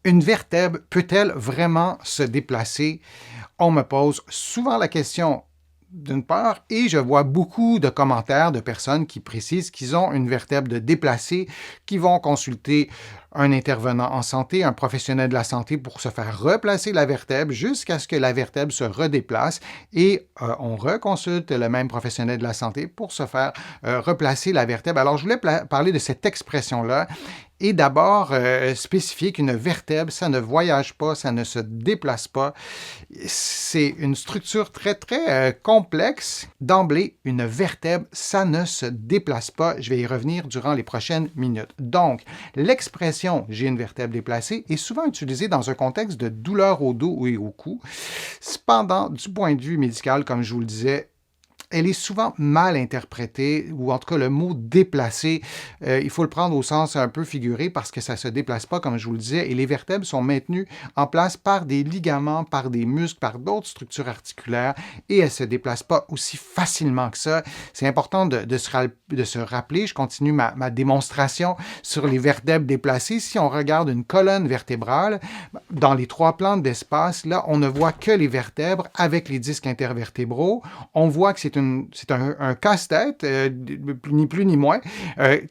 Une vertèbre peut-elle vraiment se déplacer? On me pose souvent la question d'une part, et je vois beaucoup de commentaires de personnes qui précisent qu'ils ont une vertèbre de déplacée, qui vont consulter un intervenant en santé, un professionnel de la santé pour se faire replacer la vertèbre jusqu'à ce que la vertèbre se redéplace et on reconsulte le même professionnel de la santé pour se faire replacer la vertèbre. Alors, je voulais parler de cette expression-là et d'abord spécifier qu'une vertèbre, ça ne voyage pas, ça ne se déplace pas. C'est une structure très, très complexe. D'emblée, une vertèbre, ça ne se déplace pas. Je vais y revenir durant les prochaines minutes. Donc, l'expression « j'ai une vertèbre déplacée » est souvent utilisée dans un contexte de douleur au dos et au cou. Cependant, du point de vue médical, comme je vous le disais, elle est souvent mal interprétée, ou en tout cas le mot déplacé, il faut le prendre au sens un peu figuré parce que ça ne se déplace pas, comme je vous le disais, et les vertèbres sont maintenues en place par des ligaments, par des muscles, par d'autres structures articulaires, et elles ne se déplacent pas aussi facilement que ça. C'est important de se rappeler, je continue ma démonstration sur les vertèbres déplacées. Si on regarde une colonne vertébrale, dans les 3 plans d'espace, là, on ne voit que les vertèbres avec les disques intervertébraux. On voit que c'est un casse-tête, ni plus ni moins,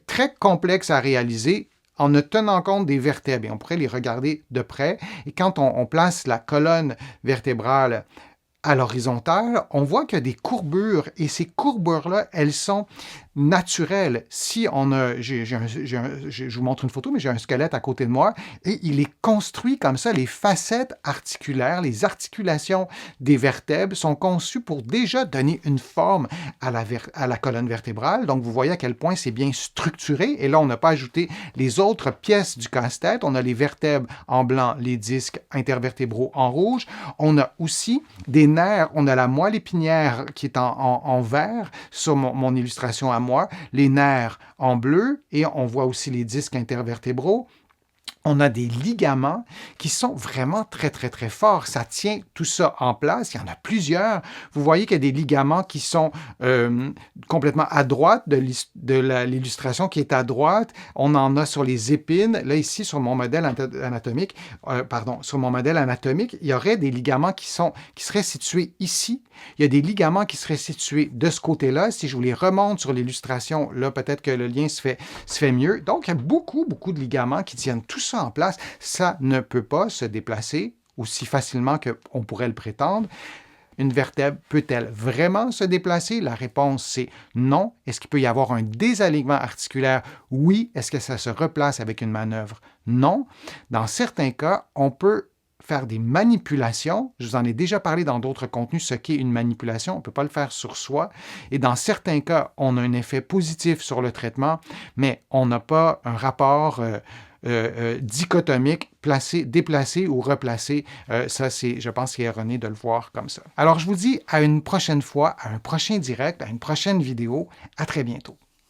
très complexe à réaliser en ne tenant compte des vertèbres. Et on pourrait les regarder de près. Et quand on place la colonne vertébrale à l'horizontale, on voit qu'il y a des courbures. Et ces courbures-là, elles sont naturelles. Si on a... je vous montre une photo, mais j'ai un squelette à côté de moi, et il est construit comme ça. Les facettes articulaires, les articulations des vertèbres sont conçues pour déjà donner une forme à la colonne vertébrale. Donc, vous voyez à quel point c'est bien structuré. Et là, on n'a pas ajouté les autres pièces du casse-tête. On a les vertèbres en blanc, les disques intervertébraux en rouge. On a aussi des nerfs. On a la moelle épinière qui est en vert sur mon illustration à moi, les nerfs en bleu et on voit aussi les disques intervertébraux. On a des ligaments qui sont vraiment très, très, très forts. Ça tient tout ça en place. Il y en a plusieurs. Vous voyez qu'il y a des ligaments qui sont complètement à droite de l'illustration qui est à droite. On en a sur les épines. Là, ici, sur mon modèle anatomique, il y aurait des ligaments qui seraient situés ici. Il y a des ligaments qui seraient situés de ce côté-là. Si je vous les remonte sur l'illustration, là, peut-être que le lien se fait mieux. Donc, il y a beaucoup, beaucoup de ligaments qui tiennent tout ça en place. Ça ne peut pas se déplacer aussi facilement qu'on pourrait le prétendre. Une vertèbre peut-elle vraiment se déplacer? La réponse, c'est non. Est-ce qu'il peut y avoir un désalignement articulaire? Oui. Est-ce que ça se replace avec une manœuvre? Non. Dans certains cas, on peut faire des manipulations. Je vous en ai déjà parlé dans d'autres contenus, ce qu'est une manipulation. On ne peut pas le faire sur soi. Et dans certains cas, on a un effet positif sur le traitement, mais on n'a pas un rapport dichotomique, déplacé ou replacé. Ça, je pense, c'est erroné de le voir comme ça. Alors, je vous dis à une prochaine fois, à un prochain direct, à une prochaine vidéo. À très bientôt.